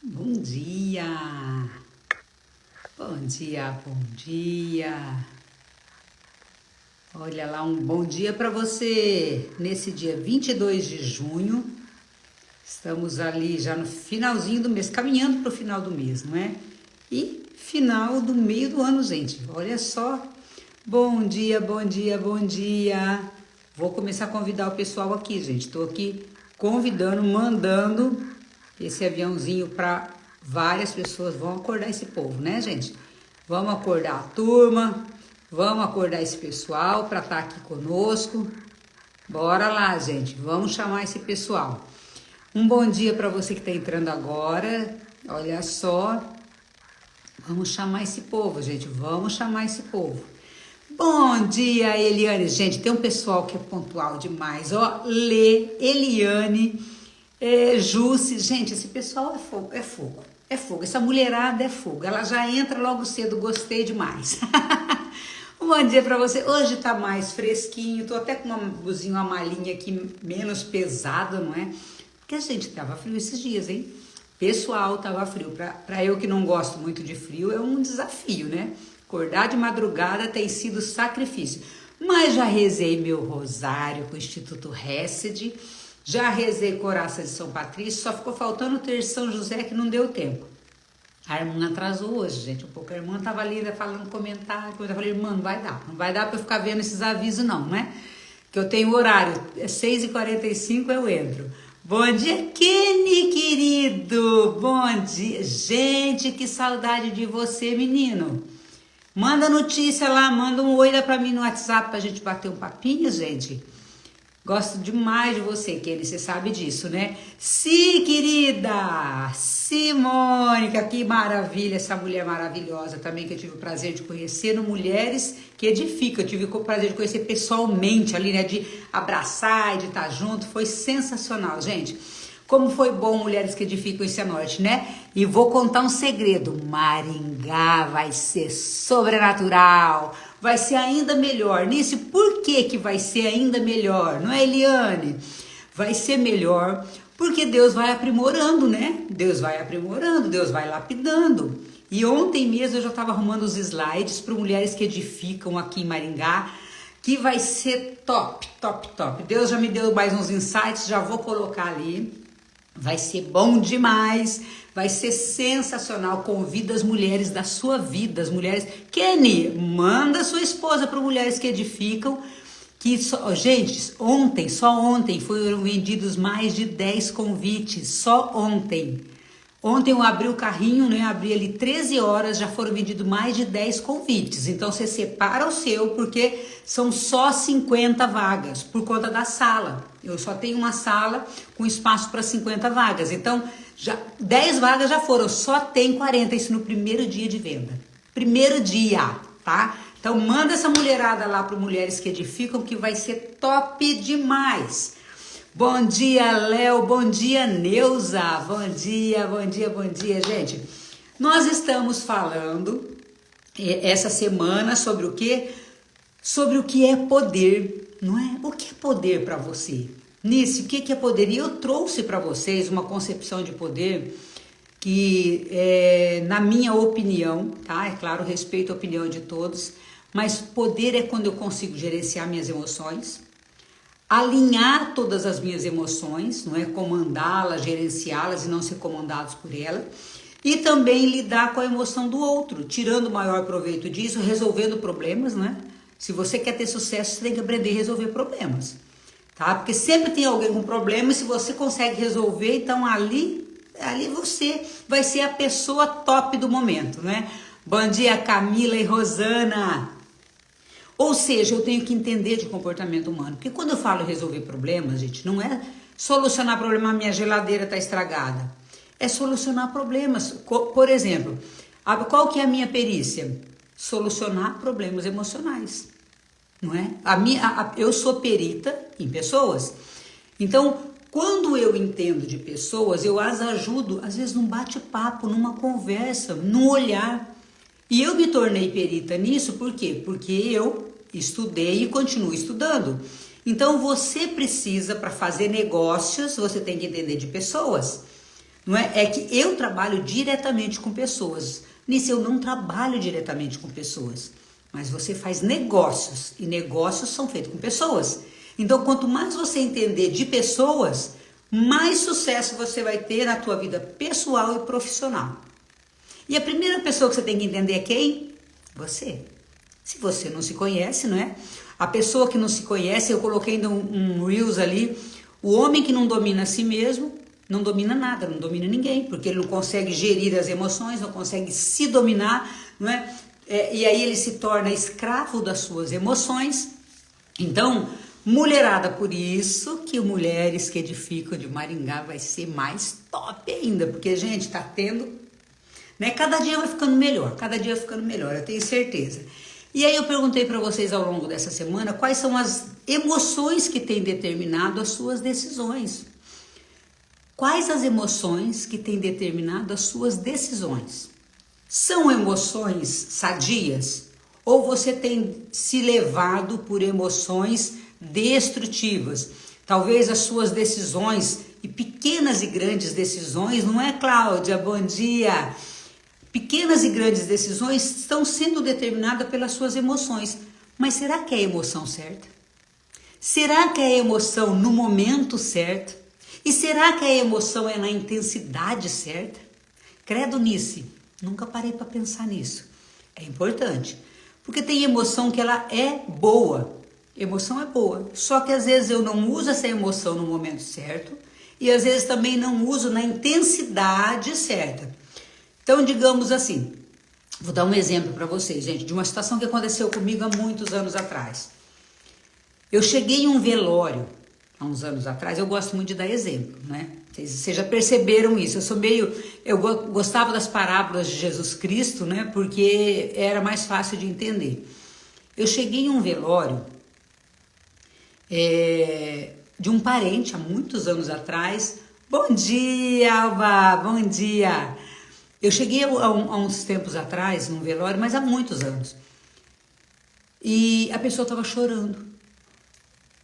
Bom dia! Bom dia, bom dia! Olha lá, um bom dia para você nesse dia 22 de junho. Estamos ali já no finalzinho do mês, caminhando para o final do mês, não é? E final do meio do ano, gente. Olha só. Bom dia, bom dia, bom dia. Vou começar a convidar o pessoal aqui, gente. Estou aqui convidando, mandando esse aviãozinho para várias pessoas. Vão acordar esse povo, né, gente? Vamos acordar a turma, vamos acordar esse pessoal para estar aqui conosco. Bora lá, gente. Vamos chamar esse pessoal. Um bom dia para você que está entrando agora. Olha só. Vamos chamar esse povo, gente. Vamos chamar esse povo. Bom dia, Eliane. Gente, tem um pessoal que é pontual demais. Ó, Lê, Eliane, Jússi. Gente, esse pessoal é fogo, é fogo. É fogo. Essa mulherada é fogo. Ela já entra logo cedo. Gostei demais. Um bom dia pra você. Hoje tá mais fresquinho. Tô até com uma blusinha, uma malinha aqui menos pesada, não é? Porque a gente tava frio esses dias, hein? Pessoal, tava frio. Pra eu que não gosto muito de frio, é um desafio, né? Acordar de madrugada tem sido sacrifício. Mas já rezei meu rosário com o Instituto Hesed, já rezei Coraça de São Patrício, só ficou faltando ter São José que não deu tempo. A irmã atrasou hoje, gente, um pouco. A irmã tava ali falando comentário, eu falei, irmã, não vai dar pra eu ficar vendo esses avisos não, né? Que eu tenho horário, é 6h45 eu entro. Bom dia, Kenny, querido! Bom dia! Gente, que saudade de você, menino! Manda notícia lá, manda um oi lá pra mim no WhatsApp pra gente bater um papinho, gente. Gosto demais de você, Kenny, você sabe disso, né? Sim, querida! Simônica, que maravilha, essa mulher maravilhosa também que eu tive o prazer de conhecer no Mulheres que Edificam. Eu tive o prazer de conhecer pessoalmente ali, né? De abraçar e de estar junto. Foi sensacional, gente. Como foi bom Mulheres que Edificam esse Cianorte, né? E vou contar um segredo. Maringá vai ser sobrenatural. Vai ser ainda melhor. Nisso, por que vai ser ainda melhor? Não é, Eliane? Vai ser melhor porque Deus vai aprimorando, né? Deus vai aprimorando, Deus vai lapidando. E ontem mesmo eu já estava arrumando os slides para Mulheres que Edificam aqui em Maringá, que vai ser top, top, top. Deus já me deu mais uns insights, já vou colocar ali. Vai ser bom demais, vai ser sensacional. Convida as mulheres da sua vida, as mulheres. Kenny, manda sua esposa para Mulheres que Edificam. Que gente, só ontem foram vendidos mais de 10 convites, só ontem. Ontem eu abri o carrinho, né? Abri ali 13 horas, já foram vendidos mais de 10 convites. Então você separa o seu, porque são só 50 vagas por conta da sala. Eu só tenho uma sala com espaço para 50 vagas. Então, já 10 vagas já foram, só tem 40, isso no primeiro dia de venda. Primeiro dia, tá? Então manda essa mulherada lá para Mulheres que Edificam, que vai ser top demais. Bom dia, Léo. Bom dia, Neuza. Bom dia, bom dia, bom dia, gente. Nós estamos falando essa semana sobre o quê? Sobre o que é poder, não é? O que é poder para você? Nisso, o que é poder? E eu trouxe para vocês uma concepção de poder que, na minha opinião, tá? É claro, respeito a opinião de todos, mas poder é quando eu consigo gerenciar minhas emoções, alinhar todas as minhas emoções, não é? Comandá-las, gerenciá-las e não ser comandados por ela. E também lidar com a emoção do outro, tirando o maior proveito disso, resolvendo problemas, né? Se você quer ter sucesso, você tem que aprender a resolver problemas, tá? Porque sempre tem alguém com problema e se você consegue resolver, então ali você vai ser a pessoa top do momento, né? Bom dia, Camila e Rosana! Ou seja, eu tenho que entender de comportamento humano. Porque quando eu falo resolver problemas, gente, não é solucionar problema, minha geladeira tá estragada. É solucionar problemas. Por exemplo, qual que é a minha perícia? Solucionar problemas emocionais. Não é? Eu sou perita em pessoas. Então, quando eu entendo de pessoas, eu as ajudo, às vezes num bate-papo, numa conversa, num olhar. E eu me tornei perita nisso, por quê? Porque eu estudei e continuo estudando. Então você precisa, para fazer negócios, você tem que entender de pessoas. não é? É que eu trabalho diretamente com pessoas. Nisso eu não trabalho diretamente com pessoas, mas você faz negócios e negócios são feitos com pessoas. Então, quanto mais você entender de pessoas, mais sucesso você vai ter na tua vida pessoal e profissional. E a primeira pessoa que você tem que entender é quem? Você. Se você não se conhece, não é? A pessoa que não se conhece, eu coloquei ainda um Reels ali, o homem que não domina a si mesmo, não domina nada, não domina ninguém, porque ele não consegue gerir as emoções, não consegue se dominar, não é? E aí ele se torna escravo das suas emoções. Então, mulherada, por isso que o Mulheres que Edificam de Maringá vai ser mais top ainda, porque, gente, tá tendo, né? Cada dia vai ficando melhor, eu tenho certeza. E aí eu perguntei para vocês ao longo dessa semana quais são as emoções que têm determinado as suas decisões. Quais as emoções que têm determinado as suas decisões? São emoções sadias? Ou você tem se levado por emoções destrutivas? Talvez as suas decisões, e pequenas e grandes decisões, não é, Cláudia? Bom dia! Pequenas e grandes decisões estão sendo determinadas pelas suas emoções. Mas será que é a emoção certa? Será que é a emoção no momento certo? E será que a emoção é na intensidade certa? Credo nisso, nunca parei para pensar nisso. É importante, porque tem emoção que ela é boa. Emoção é boa, só que às vezes eu não uso essa emoção no momento certo e às vezes também não uso na intensidade certa. Então, digamos assim, vou dar um exemplo para vocês, gente, de uma situação que aconteceu comigo há muitos anos atrás. Eu cheguei em um velório há uns anos atrás, eu gosto muito de dar exemplo, né? Vocês já perceberam isso, eu gostava das parábolas de Jesus Cristo, né? Porque era mais fácil de entender. Eu cheguei em um velório de um parente há muitos anos atrás. Bom dia, Alba, bom dia! Eu cheguei há uns tempos atrás num velório, mas há muitos anos. E a pessoa estava chorando.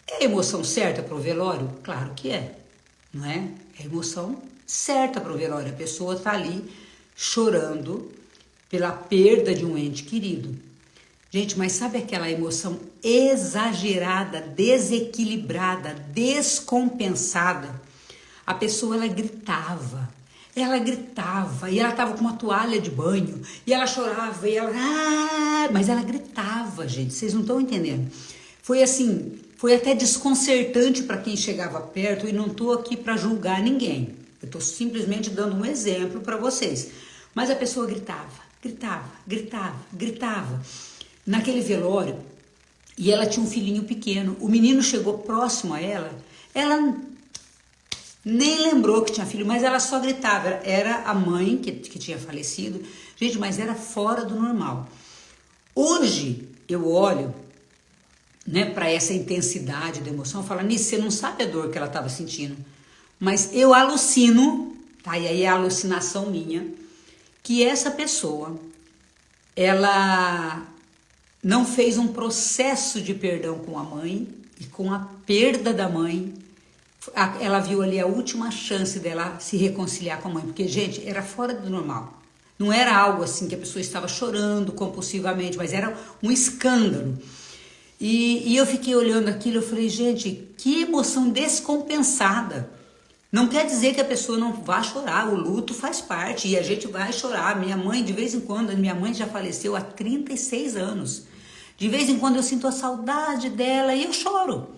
É a emoção certa para o velório? Claro que é, não é? É a emoção certa para o velório. A pessoa está ali chorando pela perda de um ente querido. Gente, mas sabe aquela emoção exagerada, desequilibrada, descompensada? A pessoa, ela gritava e ela estava com uma toalha de banho, e ela chorava, mas ela gritava, gente, vocês não estão entendendo. Foi assim, foi até desconcertante para quem chegava perto, e não estou aqui para julgar ninguém. Eu estou simplesmente dando um exemplo para vocês. Mas a pessoa gritava. Naquele velório, e ela tinha um filhinho pequeno. O menino chegou próximo a ela nem lembrou que tinha filho, mas ela só gritava. Era a mãe que tinha falecido. Gente, mas era fora do normal. Hoje, eu olho, né, para essa intensidade da emoção, fala, Nisso, você não sabe a dor que ela estava sentindo, mas eu alucino, tá? E aí é a alucinação minha, que essa pessoa, ela não fez um processo de perdão com a mãe, e com a perda da mãe, ela viu ali a última chance dela se reconciliar com a mãe, porque, gente, era fora do normal. Não era algo assim que a pessoa estava chorando compulsivamente, mas era um escândalo. E eu fiquei olhando aquilo, eu falei, gente, que emoção descompensada. Não quer dizer que a pessoa não vá chorar, o luto faz parte e a gente vai chorar. Minha mãe, de vez em quando, minha mãe já faleceu há 36 anos. De vez em quando eu sinto a saudade dela e eu choro,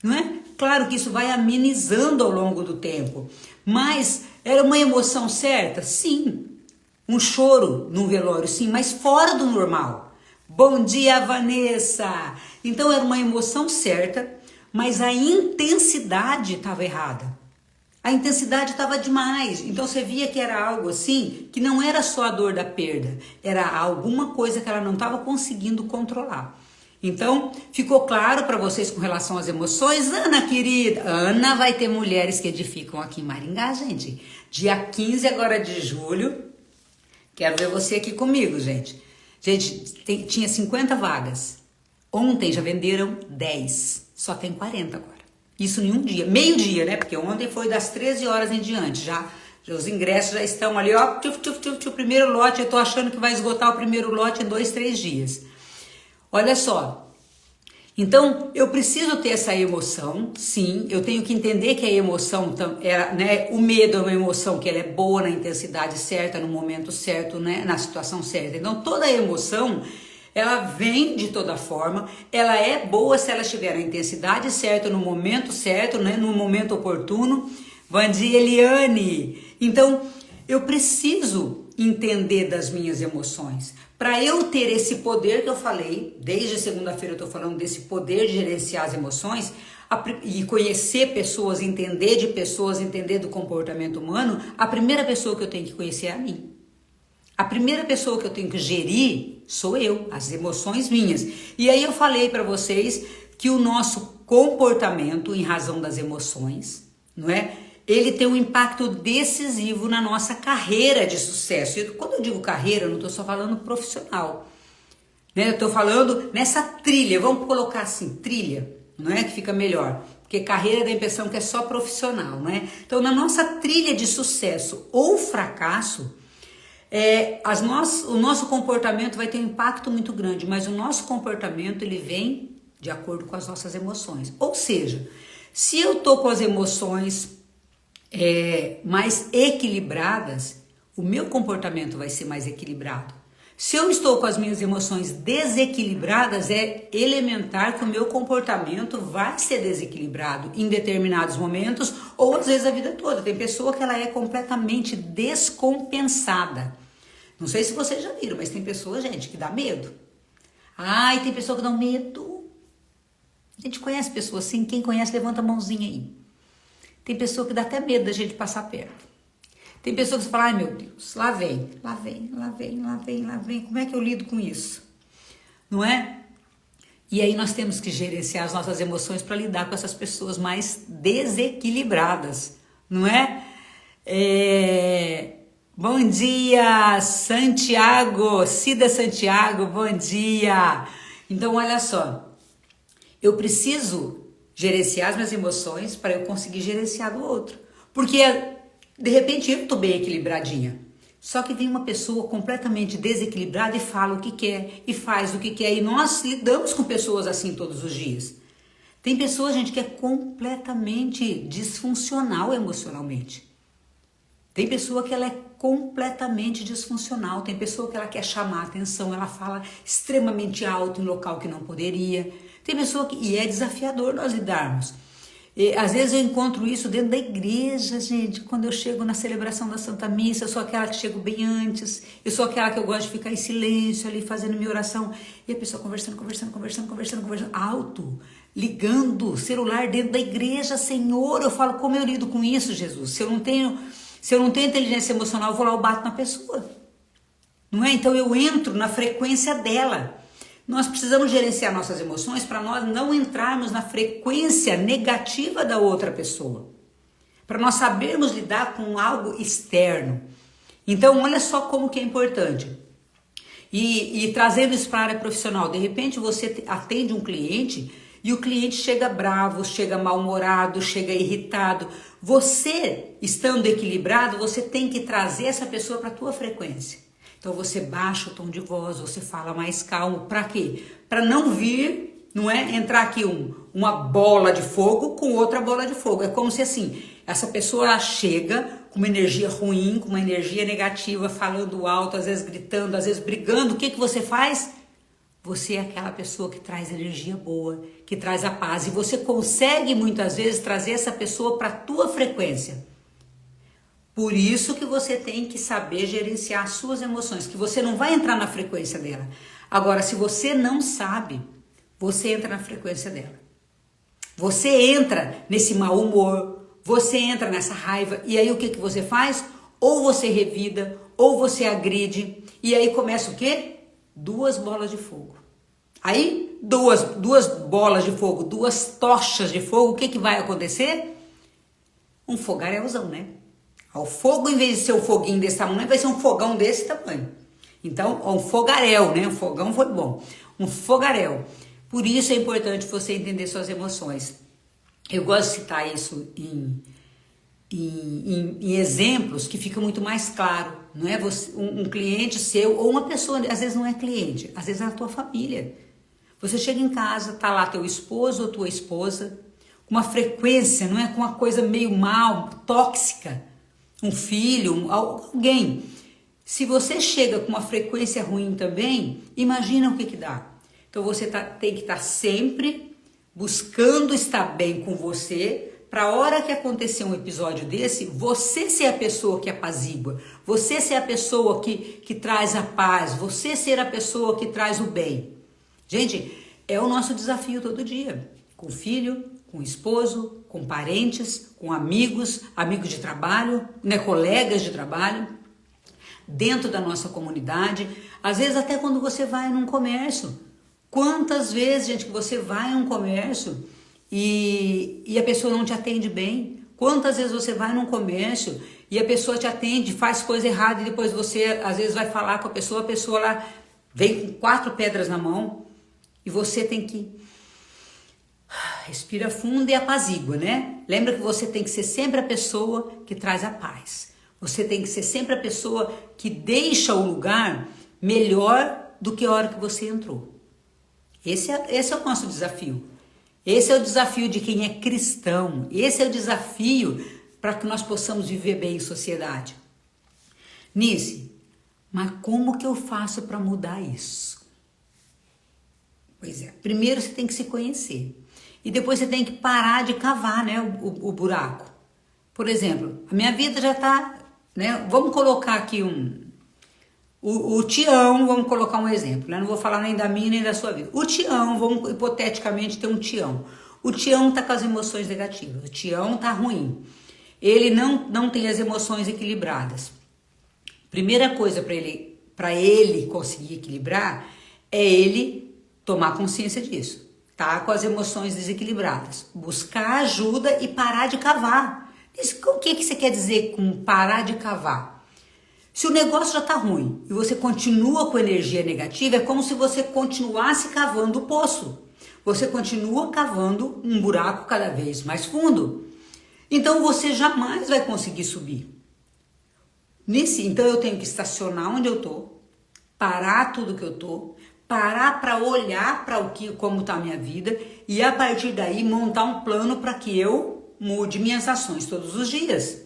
não é? Claro que isso vai amenizando ao longo do tempo, mas era uma emoção certa? Sim. Um choro num velório, sim, mas fora do normal. Bom dia, Vanessa! Então era uma emoção certa, mas a intensidade estava errada. A intensidade estava demais. Então você via que era algo assim, que não era só a dor da perda, era alguma coisa que ela não estava conseguindo controlar. Então, ficou claro para vocês com relação às emoções? Ana, querida, Ana vai ter Mulheres que Edificam aqui em Maringá, gente. Dia 15 agora de julho. Quero ver você aqui comigo, gente. Gente, tinha 50 vagas. Ontem já venderam 10. Só tem 40 agora. Isso em um dia. Meio dia, né? Porque ontem foi das 13 horas em diante. Os ingressos já estão ali, ó, o primeiro lote, eu tô achando que vai esgotar o primeiro lote em 2, 3 dias. Olha só. Então, eu preciso ter essa emoção, sim, eu tenho que entender que a emoção, né, o medo é uma emoção que ela é boa na intensidade certa, no momento certo, né, na situação certa. Então, toda emoção, ela vem de toda forma, ela é boa se ela estiver na intensidade certa, no momento certo, né, no momento oportuno. Bom dia, Eliane! Então, eu preciso entender das minhas emoções. Para eu ter esse poder que eu falei, desde segunda-feira eu estou falando desse poder de gerenciar as emoções e conhecer pessoas, entender de pessoas, entender do comportamento humano, a primeira pessoa que eu tenho que conhecer é a mim. A primeira pessoa que eu tenho que gerir sou eu, as emoções minhas. E aí eu falei para vocês que o nosso comportamento, em razão das emoções, não é? Ele tem um impacto decisivo na nossa carreira de sucesso. E quando eu digo carreira, eu não estou só falando profissional, né? Eu estou falando nessa trilha, vamos colocar assim, trilha, não é que fica melhor, porque carreira dá a impressão que é só profissional, não é? Então, na nossa trilha de sucesso ou fracasso, o nosso comportamento vai ter um impacto muito grande, mas o nosso comportamento ele vem de acordo com as nossas emoções. Ou seja, se eu estou com as emoções mais equilibradas, o meu comportamento vai ser mais equilibrado. Se eu estou com as minhas emoções desequilibradas, é elementar que o meu comportamento vai ser desequilibrado em determinados momentos ou às vezes a vida toda. Tem pessoa que ela é completamente descompensada. Não sei se vocês já viram, mas tem pessoa, gente, que dá medo. Ai, tem pessoa que dá medo. A gente conhece pessoas assim? Quem conhece, levanta a mãozinha aí. Tem pessoa que dá até medo da gente passar perto. Tem pessoa que você fala, ai meu Deus, lá vem. Como é que eu lido com isso? Não é? E aí nós temos que gerenciar as nossas emoções para lidar com essas pessoas mais desequilibradas, não é? Bom dia, Santiago, Cida Santiago, bom dia. Então, olha só, eu preciso gerenciar as minhas emoções para eu conseguir gerenciar do outro. Porque, de repente, eu estou bem equilibradinha. Só que vem uma pessoa completamente desequilibrada e fala o que quer, e faz o que quer. E nós lidamos com pessoas assim todos os dias. Tem pessoa, gente, que é completamente disfuncional emocionalmente. Tem pessoa que ela é completamente disfuncional. Tem pessoa que ela quer chamar a atenção, ela fala extremamente alto em local que não poderia. Tem pessoa que... E é desafiador nós lidarmos. E, às vezes eu encontro isso dentro da igreja, gente. Quando eu chego na celebração da Santa Missa, eu sou aquela que chego bem antes. Eu sou aquela que eu gosto de ficar em silêncio ali, fazendo minha oração. E a pessoa conversando, alto, ligando, celular dentro da igreja. Senhor, eu falo, como eu lido com isso, Jesus? Se eu não tenho inteligência emocional, eu vou lá e bato na pessoa. Não é? Então eu entro na frequência dela. Nós precisamos gerenciar nossas emoções para nós não entrarmos na frequência negativa da outra pessoa. Para nós sabermos lidar com algo externo. Então, olha só como que é importante. E trazendo isso para a área profissional. De repente, você atende um cliente e o cliente chega bravo, chega mal-humorado, chega irritado. Você, estando equilibrado, você tem que trazer essa pessoa para a tua frequência. Então você baixa o tom de voz, você fala mais calmo. Para quê? Para não vir, não é? Entrar aqui uma bola de fogo com outra bola de fogo. É como se assim, essa pessoa ela chega com uma energia ruim, com uma energia negativa, falando alto, às vezes gritando, às vezes brigando. O que você faz? Você é aquela pessoa que traz energia boa, que traz a paz. E você consegue muitas vezes trazer essa pessoa para a tua frequência. Por isso que você tem que saber gerenciar as suas emoções, que você não vai entrar na frequência dela. Agora, se você não sabe, você entra na frequência dela. Você entra nesse mau humor, você entra nessa raiva, e aí o que você faz? Ou você revida, ou você agride, e aí começa o quê? 2 bolas de fogo. Aí, duas bolas de fogo, 2 tochas de fogo, o que vai acontecer? Um fogarelzão, né? O fogo, em vez de ser um foguinho desse tamanho, vai ser um fogão desse tamanho. Então, um fogaréu, né? Um fogão foi bom. Um fogaréu. Por isso é importante você entender suas emoções. Eu gosto de citar isso em exemplos que fica muito mais claro, não é? Você, um cliente seu ou uma pessoa, às vezes não é cliente, às vezes é a tua família. Você chega em casa, tá lá teu esposo ou tua esposa, com uma frequência, não é? Com uma coisa meio mal, tóxica, um filho, alguém. Se você chega com uma frequência ruim também, imagina o que dá. Então você tem que estar sempre buscando estar bem com você, para a hora que acontecer um episódio desse, você ser a pessoa que apazigua, você ser a pessoa que traz a paz, você ser a pessoa que traz o bem. Gente, é o nosso desafio todo dia, com o filho, com o esposo, com parentes, com amigos, amigos de trabalho, né, colegas de trabalho, dentro da nossa comunidade, às vezes até quando você vai num comércio. Quantas vezes, gente, que você vai num comércio e a pessoa não te atende bem? Quantas vezes você vai num comércio e a pessoa te atende, faz coisa errada e depois você às vezes vai falar com a pessoa lá vem com 4 pedras na mão e você tem que respira fundo e apazigua, né? Lembra que você tem que ser sempre a pessoa que traz a paz. Você tem que ser sempre a pessoa que deixa o lugar melhor do que a hora que você entrou. Esse é o nosso desafio. Esse é o desafio de quem é cristão. Esse é o desafio para que nós possamos viver bem em sociedade. Nice, mas como que eu faço para mudar isso? Pois é, primeiro você tem que se conhecer. E depois você tem que parar de cavar, né, o buraco. Por exemplo, a minha vida já está, né, vamos colocar aqui o Tião, vamos colocar um exemplo, né? Não vou falar nem da minha nem da sua vida. O Tião, vamos hipoteticamente ter um Tião. O Tião tá com as emoções negativas, o Tião tá ruim. Ele não tem as emoções equilibradas. Primeira coisa para ele conseguir equilibrar é ele tomar consciência disso. Tá com as emoções desequilibradas. Buscar ajuda e parar de cavar. O que você quer dizer com parar de cavar? Se o negócio já está ruim e você continua com energia negativa, é como se você continuasse cavando o poço. Você continua cavando um buraco cada vez mais fundo. Então você jamais vai conseguir subir. Então eu tenho que estacionar onde eu estou, parar tudo que eu estou, parar para olhar para como está a minha vida e a partir daí montar um plano para que eu mude minhas ações todos os dias.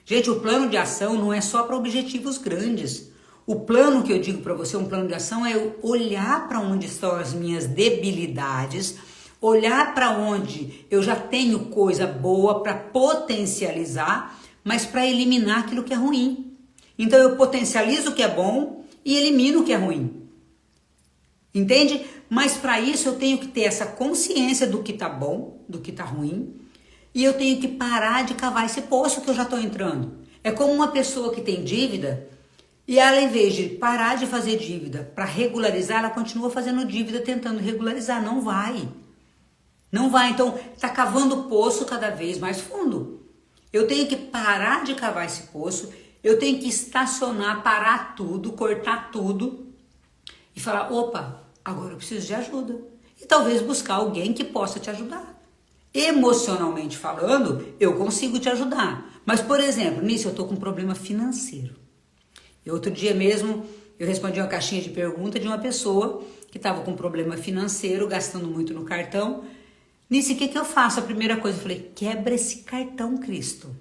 Gente, o plano de ação não é só para objetivos grandes. O plano que eu digo para você, um plano de ação, é eu olhar para onde estão as minhas debilidades, olhar para onde eu já tenho coisa boa para potencializar, mas para eliminar aquilo que é ruim. Então eu potencializo o que é bom e elimino o que é ruim. Entende? Mas para isso eu tenho que ter essa consciência do que tá bom, do que tá ruim. E eu tenho que parar de cavar esse poço que eu já estou entrando. É como uma pessoa que tem dívida e ela, em vez de parar de fazer dívida para regularizar, ela continua fazendo dívida tentando regularizar. Não vai. Não vai. Então, está cavando o poço cada vez mais fundo. Eu tenho que parar de cavar esse poço. Eu tenho que estacionar, parar tudo, cortar tudo e falar, opa, agora eu preciso de ajuda. E talvez buscar alguém que possa te ajudar. Emocionalmente falando, eu consigo te ajudar. Mas, por exemplo, nisso eu estou com um problema financeiro. E outro dia mesmo, eu respondi uma caixinha de pergunta de uma pessoa que estava com um problema financeiro, gastando muito no cartão. Nisso, o que eu faço? A primeira coisa, eu falei, quebra esse cartão, Cristo.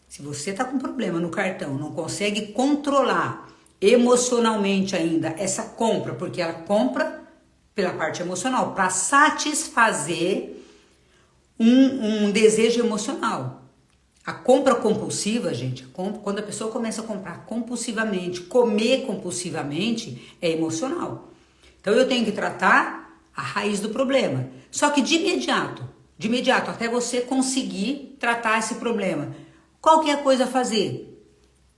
Se você está com problema no cartão, não consegue controlar emocionalmente ainda essa compra, porque ela compra pela parte emocional, para satisfazer um desejo emocional. A compra compulsiva, gente, quando a pessoa começa a comprar compulsivamente, comer compulsivamente, é emocional. Então eu tenho que tratar a raiz do problema. Só que de imediato, até você conseguir tratar esse problema, qual que é a coisa a fazer?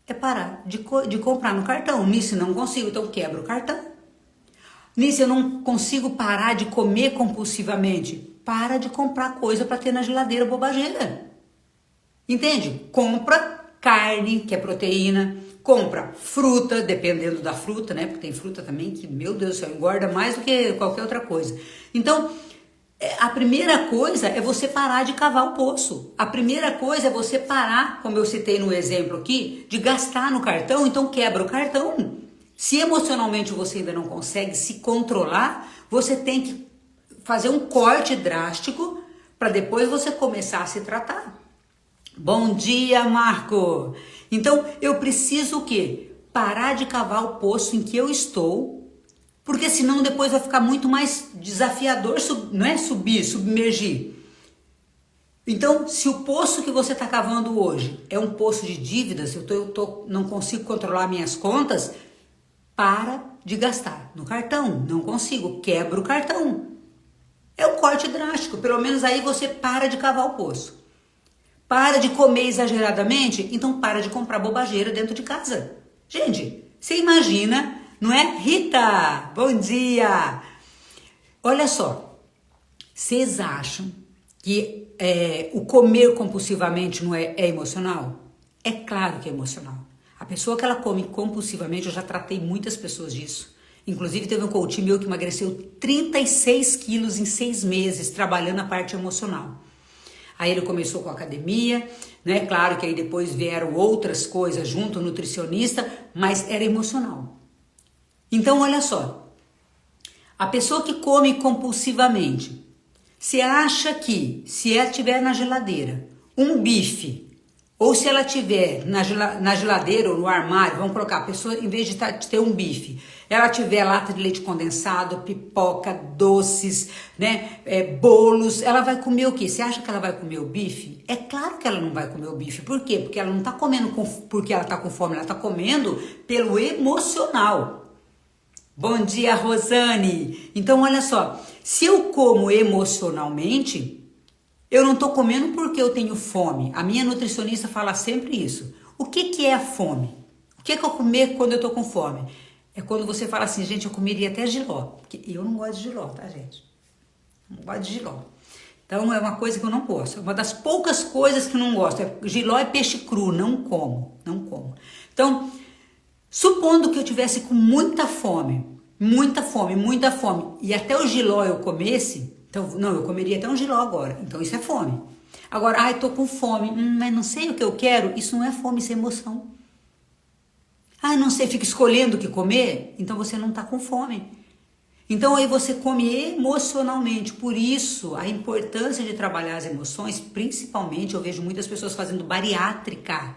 É parar de comprar no cartão. Nisso não consigo, então quebra o cartão. Nisso eu não consigo parar de comer compulsivamente. Para de comprar coisa para ter na geladeira bobageira. Entende? Compra carne, que é proteína. Compra fruta, dependendo da fruta, né? Porque tem fruta também que, meu Deus do céu, engorda mais do que qualquer outra coisa. Então, A primeira coisa é você parar de cavar o poço. A primeira coisa é você parar, como eu citei no exemplo aqui, de gastar no cartão, então quebra o cartão. Se emocionalmente você ainda não consegue se controlar, você tem que fazer um corte drástico para depois você começar a se tratar. Bom dia, Marco! Então, eu preciso o quê? Parar de cavar o poço em que eu estou, porque senão depois vai ficar muito mais desafiador, não é submergir. Então, se o poço que você está cavando hoje é um poço de dívidas, não consigo controlar minhas contas, para de gastar no cartão. Não consigo, quebra o cartão. É um corte drástico, pelo menos aí você para de cavar o poço. Para de comer exageradamente, então para de comprar bobageira dentro de casa. Gente, você imagina, não é? Rita, bom dia! Olha só, vocês acham que o comer compulsivamente não é emocional? É claro que é emocional. A pessoa que ela come compulsivamente, eu já tratei muitas pessoas disso. Inclusive teve um coach meu que emagreceu 36 quilos em 6 meses, trabalhando a parte emocional. Aí ele começou com a academia, né? Claro que aí depois vieram outras coisas junto, nutricionista, mas era emocional. Então, olha só, a pessoa que come compulsivamente, você acha que se ela tiver na geladeira um bife, ou se ela tiver na geladeira ou no armário, vamos colocar, a pessoa em vez de ter um bife, ela tiver lata de leite condensado, pipoca, doces, né, bolos, ela vai comer o quê? Você acha que ela vai comer o bife? É claro que ela não vai comer o bife. Por quê? Porque ela não está comendo porque ela está com fome, ela está comendo pelo emocional. Bom dia, Rosane! Então, olha só, se eu como emocionalmente, eu não estou comendo porque eu tenho fome. A minha nutricionista fala sempre isso. O que é a fome? O que é eu comer quando eu estou com fome? É quando você fala assim, gente, eu comeria até jiló. Porque eu não gosto de jiló, tá, gente? Não gosto de jiló. Então, é uma coisa que eu não gosto. É uma das poucas coisas que eu não gosto. Jiló é peixe cru, não como. Não como. Então, supondo que eu tivesse com muita fome, e até o jiló eu comesse, então, não, eu comeria até um jiló agora. Então, isso é fome. Agora, eu tô com fome, mas não sei o que eu quero. Isso não é fome, isso é emoção. Não sei, fica escolhendo o que comer. Então, você não tá com fome. Então, aí você come emocionalmente. Por isso, a importância de trabalhar as emoções, principalmente, eu vejo muitas pessoas fazendo bariátrica.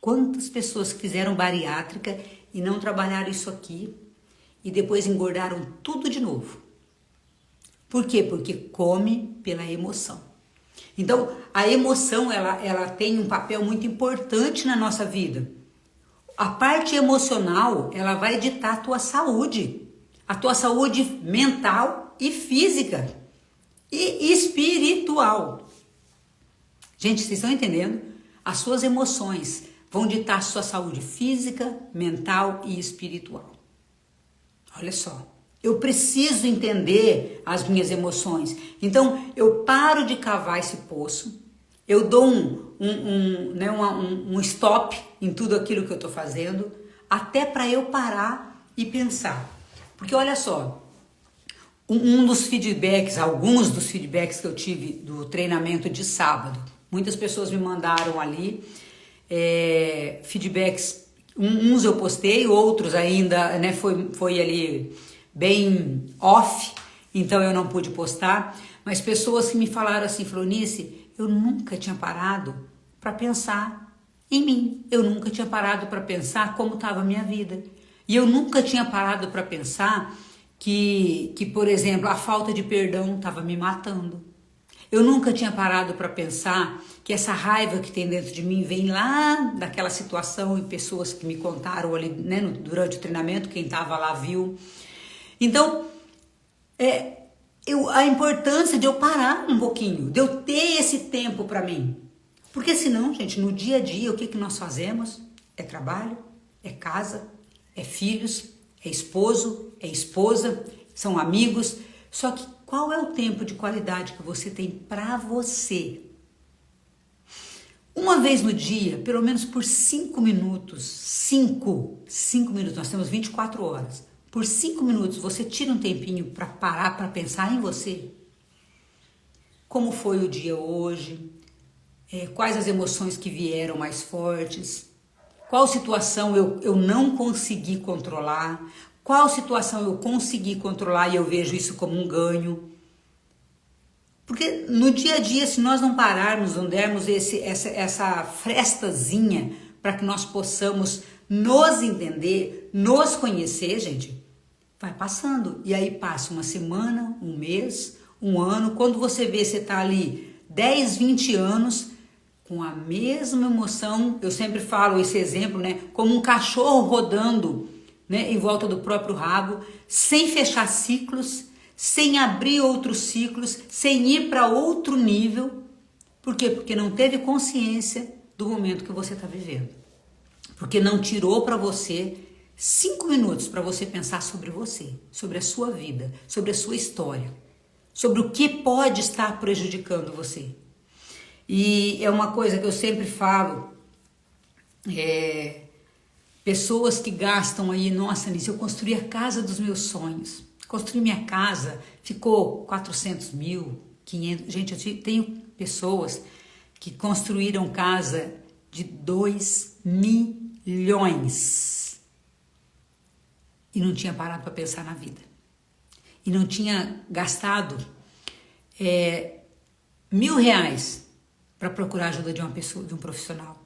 Quantas pessoas fizeram bariátrica e não trabalharam isso aqui e depois engordaram tudo de novo? Por quê? Porque come pela emoção. Então, a emoção, ela tem um papel muito importante na nossa vida. A parte emocional, ela vai ditar a tua saúde mental e física e espiritual. Gente, vocês estão entendendo? As suas emoções vão ditar a sua saúde física, mental e espiritual. Olha só. Eu preciso entender as minhas emoções. Então, eu paro de cavar esse poço, eu dou um stop em tudo aquilo que eu estou fazendo, até para eu parar e pensar. Porque olha só, alguns dos feedbacks que eu tive do treinamento de sábado, muitas pessoas me mandaram ali feedbacks, uns eu postei, outros ainda, né, foi ali bem off, então eu não pude postar, mas pessoas que me falaram assim, Flornice, eu nunca tinha parado para pensar em mim, eu nunca tinha parado para pensar como estava a minha vida, e eu nunca tinha parado para pensar que, por exemplo, a falta de perdão estava me matando. Eu nunca tinha parado para pensar que essa raiva que tem dentro de mim vem lá daquela situação e pessoas que me contaram ali, né, durante o treinamento, quem estava lá viu. Então, a importância de eu parar um pouquinho, de eu ter esse tempo para mim. Porque senão, gente, no dia a dia, o que nós fazemos? É trabalho, é casa, é filhos, é esposo, é esposa, são amigos. Só que qual é o tempo de qualidade que você tem para você? Uma vez no dia, pelo menos por 5 minutos, 5 minutos, nós temos 24 horas. Por 5 minutos, você tira um tempinho para parar, para pensar em você. como foi o dia hoje, quais as emoções que vieram mais fortes, qual situação eu não consegui controlar, qual situação eu consegui controlar e eu vejo isso como um ganho. Porque no dia a dia, se nós não pararmos, não dermos essa frestazinha para que nós possamos nos entender, nos conhecer, gente, vai passando. E aí passa uma semana, um mês, um ano. Quando você vê, você está ali 10, 20 anos com a mesma emoção. Eu sempre falo esse exemplo, né? Como um cachorro rodando, né, em volta do próprio rabo, sem fechar ciclos, sem abrir outros ciclos, sem ir para outro nível. Por quê? Porque não teve consciência do momento que você está vivendo. Porque não tirou para você 5 minutos para você pensar sobre você, sobre a sua vida, sobre a sua história, sobre o que pode estar prejudicando você. E é uma coisa que eu sempre falo, pessoas que gastam aí, nossa, Nisso, eu construí a casa dos meus sonhos. Construí minha casa, ficou 400 mil, 500... Gente, eu tenho pessoas que construíram casa de 2 milhões e não tinha parado para pensar na vida. E não tinha gastado R$1.000 para procurar ajuda de uma pessoa, de um profissional.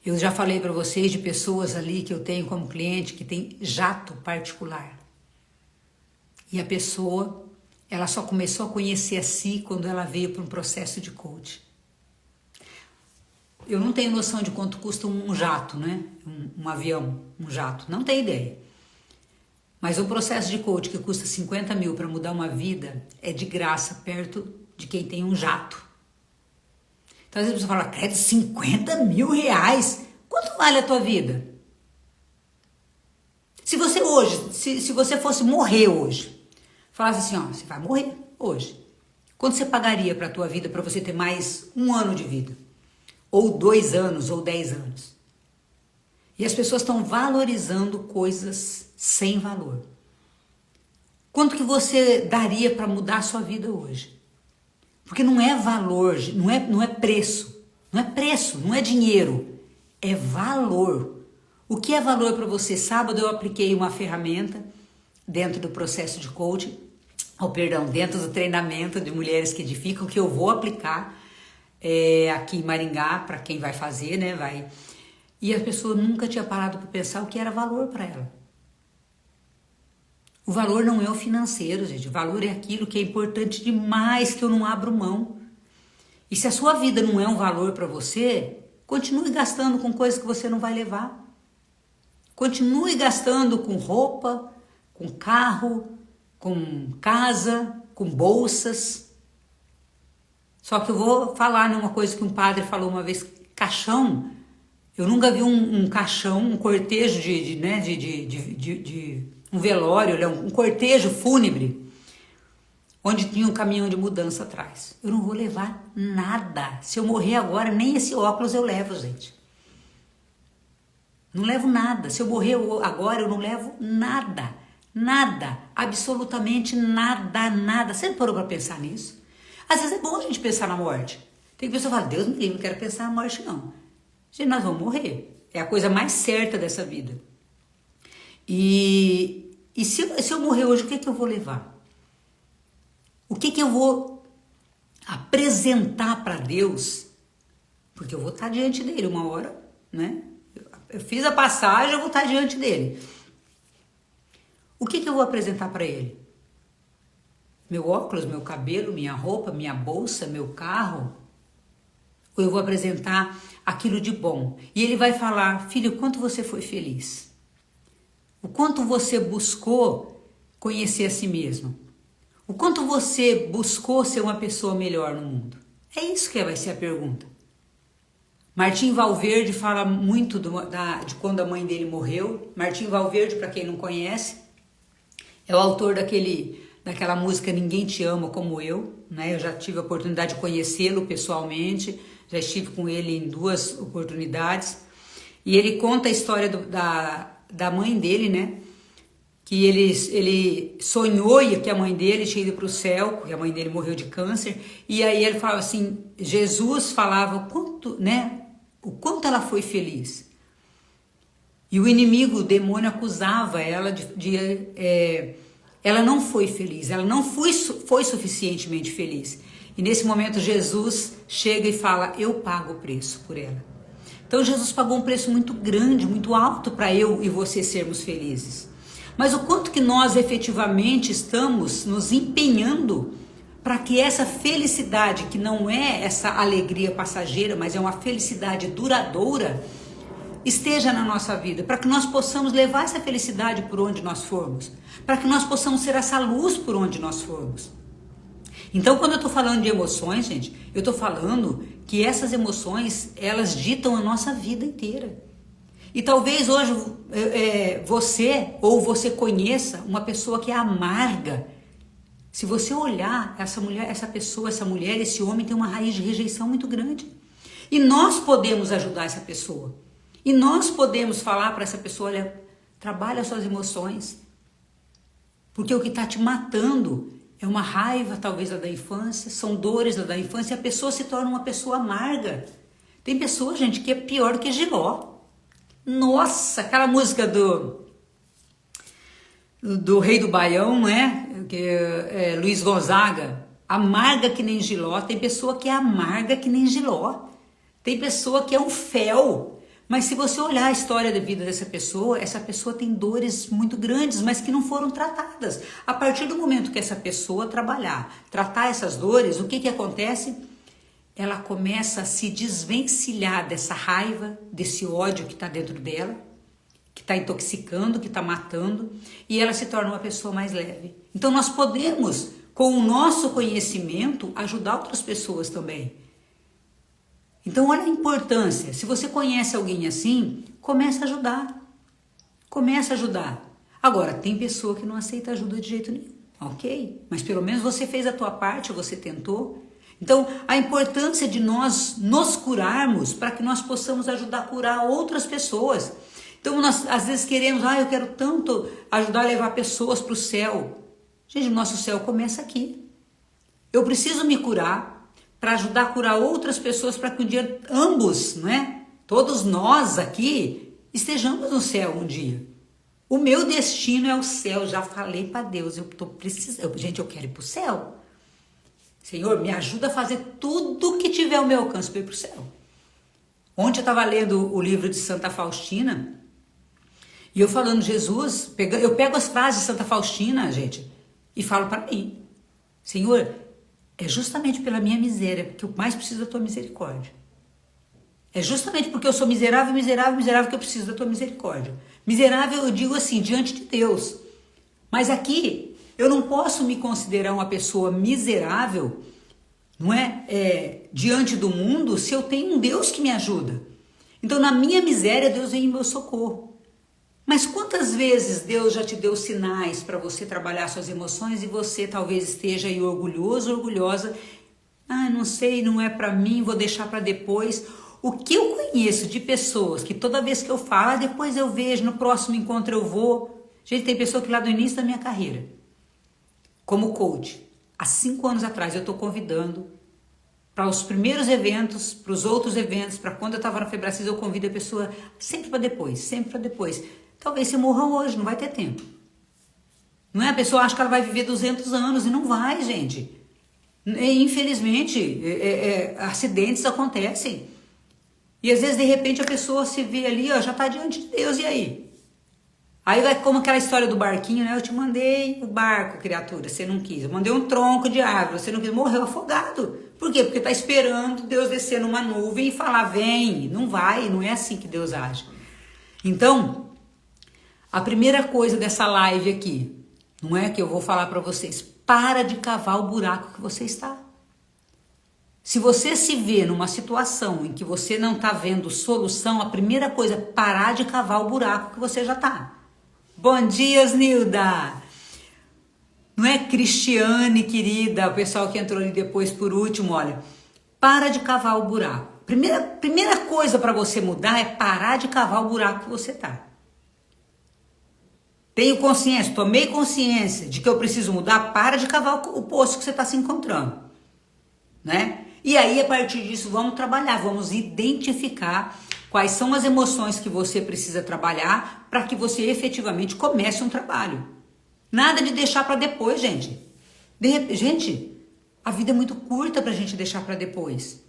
Eu já falei para vocês de pessoas ali que eu tenho como cliente que tem jato particular. E a pessoa, ela só começou a conhecer a si quando ela veio para um processo de coaching. Eu não tenho noção de quanto custa um jato, né? Um avião, um jato, não tenho ideia. Mas o processo de coaching que custa 50 mil para mudar uma vida é de graça perto de quem tem um jato. Então às vezes você fala, credo, 50 mil reais? Quanto vale a tua vida? Se você hoje, se você fosse morrer hoje, falasse assim, ó, você vai morrer hoje. Quanto você pagaria para a tua vida para você ter mais 1 ano de vida? Ou 2 anos, ou 10 anos? E as pessoas estão valorizando coisas sem valor. Quanto que você daria para mudar a sua vida hoje? Porque não é valor, não é preço. Não é preço, não é dinheiro. É valor. O que é valor para você? Sábado eu apliquei uma ferramenta dentro do processo de coaching, dentro do treinamento de Mulheres que Edificam, que eu vou aplicar aqui em Maringá, para quem vai fazer, né? E a pessoa nunca tinha parado para pensar o que era valor para ela. O valor não é o financeiro, gente. O valor é aquilo que é importante demais, que eu não abro mão. E se a sua vida não é um valor para você, continue gastando com coisas que você não vai levar. Continue gastando com roupa, com carro, com casa, com bolsas. Só que eu vou falar numa coisa que um padre falou uma vez, caixão. Eu nunca vi um caixão, um cortejo de um velório, um cortejo fúnebre, onde tinha um caminhão de mudança atrás. Eu não vou levar nada. Se eu morrer agora, nem esse óculos eu levo, gente. Não levo nada. Se eu morrer agora, eu não levo nada. Nada. Absolutamente nada, nada. Você não parou para pensar nisso? Às vezes é bom a gente pensar na morte. Tem pessoa que fala, Deus me livre, não quero pensar na morte, não. Gente, nós vamos morrer. É a coisa mais certa dessa vida. E se eu morrer hoje, o que eu vou levar? O que eu vou apresentar para Deus? Porque eu vou estar diante dele uma hora, né? Eu fiz a passagem, eu vou estar diante dele. O que eu vou apresentar para ele? Meu óculos, meu cabelo, minha roupa, minha bolsa, meu carro? Ou eu vou apresentar aquilo de bom? E ele vai falar, filho, o quanto você foi feliz? O quanto você buscou conhecer a si mesmo? O quanto você buscou ser uma pessoa melhor no mundo? É isso que vai ser a pergunta. Martim Valverde fala muito de quando a mãe dele morreu. Martim Valverde, para quem não conhece, é o autor daquela música Ninguém Te Ama Como Eu, né? Eu já tive a oportunidade de conhecê-lo pessoalmente, já estive com ele em 2 oportunidades. E ele conta a história da mãe dele, né? que ele sonhou que a mãe dele tinha ido para o céu, que a mãe dele morreu de câncer, e aí ele falava assim, Jesus falava o quanto ela foi feliz. E o inimigo, o demônio, acusava ela ela não foi feliz, ela não foi suficientemente feliz. E nesse momento Jesus chega e fala, eu pago o preço por ela. Então Jesus pagou um preço muito grande, muito alto para eu e você sermos felizes. Mas o quanto que nós efetivamente estamos nos empenhando para que essa felicidade, que não é essa alegria passageira, mas é uma felicidade duradoura, esteja na nossa vida, para que nós possamos levar essa felicidade por onde nós formos, para que nós possamos ser essa luz por onde nós formos. Então, quando eu estou falando de emoções, gente, eu estou falando que essas emoções, elas ditam a nossa vida inteira. E talvez hoje você conheça uma pessoa que é amarga. Se você olhar essa mulher, esse homem tem uma raiz de rejeição muito grande. E nós podemos ajudar essa pessoa. E nós podemos falar para essa pessoa, olha, trabalha as suas emoções. Porque o que está te matando é uma raiva, talvez, da infância, são dores da infância, e a pessoa se torna uma pessoa amarga. Tem pessoa, gente, que é pior do que Giló. Nossa, aquela música do Rei do Baião, né? Que é Luiz Gonzaga, amarga que nem Giló. Tem pessoa que é amarga que nem Giló. Tem pessoa que é um fel. Mas se você olhar a história da vida dessa pessoa, essa pessoa tem dores muito grandes, mas que não foram tratadas. A partir do momento que essa pessoa tratar essas dores, o que acontece? Ela começa a se desvencilhar dessa raiva, desse ódio que está dentro dela, que está intoxicando, que está matando, e ela se torna uma pessoa mais leve. Então nós podemos, com o nosso conhecimento, ajudar outras pessoas também. Então olha a importância, se você conhece alguém assim, comece a ajudar. Comece a ajudar. Agora, tem pessoa que não aceita ajuda de jeito nenhum, ok? Mas pelo menos você fez a tua parte, você tentou. Então, a importância de nós nos curarmos para que nós possamos ajudar a curar outras pessoas. Então, nós às vezes queremos, eu quero tanto ajudar a levar pessoas para o céu. Gente, o nosso céu começa aqui. Eu preciso me curar para ajudar a curar outras pessoas para que um dia ambos, não é? Todos nós aqui estejamos no céu um dia. O meu destino é o céu, já falei para Deus, eu tô precisando, gente, eu quero ir para o céu. Senhor, me ajuda a fazer tudo que tiver ao meu alcance para ir para o céu. Ontem eu estava lendo o livro de Santa Faustina e eu falando, Jesus, eu pego as frases de Santa Faustina, gente, e falo para mim, Senhor, é justamente pela minha miséria que eu mais preciso da tua misericórdia. É justamente porque eu sou miserável que eu preciso da tua misericórdia. Miserável, eu digo assim, diante de Deus. Mas aqui, eu não posso me considerar uma pessoa miserável, não é? Diante do mundo, se eu tenho um Deus que me ajuda. Então, na minha miséria, Deus vem em meu socorro. Mas quantas vezes Deus já te deu sinais para você trabalhar suas emoções e você talvez esteja aí orgulhoso, orgulhosa. Não sei, não é para mim, vou deixar para depois. O que eu conheço de pessoas que toda vez que eu falo, depois eu vejo, no próximo encontro eu vou. Gente, tem pessoa que lá do início da minha carreira, como coach, há 5 anos atrás eu estou convidando para os primeiros eventos, para os outros eventos, para quando eu estava na Febracis, eu convido a pessoa sempre para depois, sempre para depois. Talvez você morra hoje, não vai ter tempo. Não é? A pessoa acha que ela vai viver 200 anos e não vai, gente. Infelizmente, acidentes acontecem. E às vezes, de repente, a pessoa se vê ali, já está diante de Deus, e aí? Aí vai como aquela história do barquinho, né? Eu te mandei o barco, criatura, você não quis. Eu mandei um tronco de árvore, você não quis. Morreu afogado. Por quê? Porque está esperando Deus descer numa nuvem e falar, vem. Não vai, não é assim que Deus age. Então, a primeira coisa dessa live aqui, não é que eu vou falar para vocês, para de cavar o buraco que você está. Se você se vê numa situação em que você não está vendo solução, a primeira coisa é parar de cavar o buraco que você já está. Bom dia, Nilda! Não é, Cristiane, querida, o pessoal que entrou ali depois por último, olha, para de cavar o buraco. Primeira coisa para você mudar é parar de cavar o buraco que você está. Tenho consciência, tomei consciência de que eu preciso mudar, para de cavar o poço que você está se encontrando, né? E aí, a partir disso, vamos trabalhar, vamos identificar quais são as emoções que você precisa trabalhar para que você efetivamente comece um trabalho. Nada de deixar para depois, gente. Gente, a vida é muito curta para a gente deixar para depois.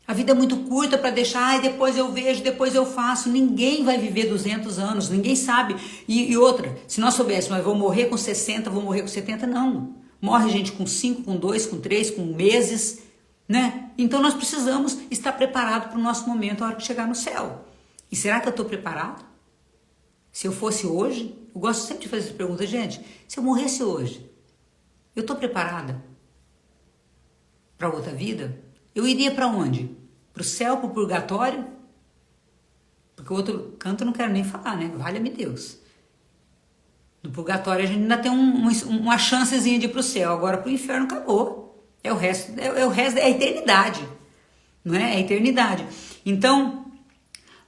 A vida é muito curta para deixar, depois eu vejo, depois eu faço. Ninguém vai viver 200 anos, ninguém sabe. E outra, se nós soubéssemos, mas vou morrer com 60, vou morrer com 70, não. Morre gente com 5, com 2, com 3, com meses, né? Então nós precisamos estar preparados para o nosso momento, a hora que chegar no céu. E será que eu estou preparado? Se eu fosse hoje, eu gosto sempre de fazer essa pergunta, gente, se eu morresse hoje, eu estou preparada para outra vida? Eu iria para onde? Para o céu, para o purgatório? Porque o outro canto eu não quero nem falar, né? Valha-me Deus. No purgatório a gente ainda tem uma chancezinha de ir para o céu, agora para o inferno acabou. É o resto, é a eternidade, não é? É a eternidade. Então,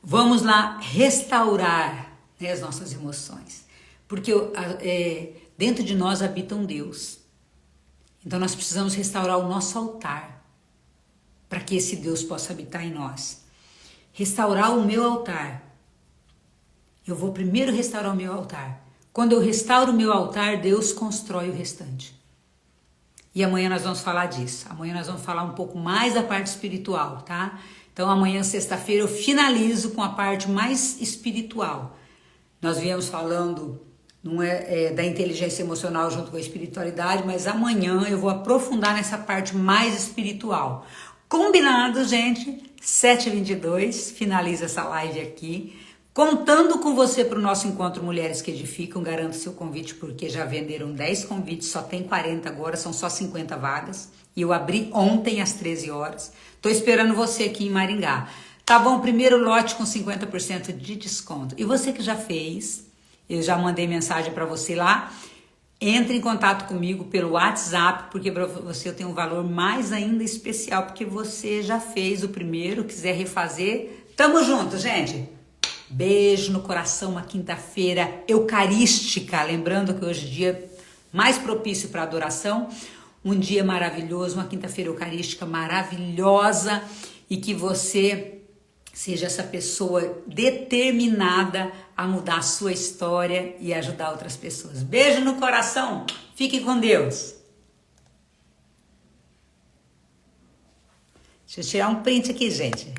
vamos lá restaurar, né, as nossas emoções, porque dentro de nós habita um Deus. Então nós precisamos restaurar o nosso altar, para que esse Deus possa habitar em nós. Restaurar o meu altar. Eu vou primeiro restaurar o meu altar. Quando eu restauro o meu altar, Deus constrói o restante. E amanhã nós vamos falar disso. Amanhã nós vamos falar um pouco mais da parte espiritual, tá? Então amanhã, sexta-feira, eu finalizo com a parte mais espiritual. Nós viemos falando da inteligência emocional junto com a espiritualidade, mas amanhã eu vou aprofundar nessa parte mais espiritual. Combinado, gente? 7h22, finaliza essa live aqui. Contando com você para o nosso encontro Mulheres que Edificam, garanto seu convite, porque já venderam 10 convites, só tem 40 agora, são só 50 vagas. E eu abri ontem às 13 horas. Tô esperando você aqui em Maringá. Tá bom? Primeiro lote com 50% de desconto. E você que já fez, eu já mandei mensagem para você lá. Entre em contato comigo pelo WhatsApp, porque para você eu tenho um valor mais ainda especial, porque você já fez o primeiro, quiser refazer. Tamo junto, gente! Beijo no coração, uma quinta-feira eucarística, lembrando que hoje é o dia mais propício para adoração, um dia maravilhoso, uma quinta-feira eucarística maravilhosa, e que você seja essa pessoa determinada a mudar a sua história e ajudar outras pessoas. Beijo no coração, fique com Deus. Deixa eu tirar um print aqui, gente.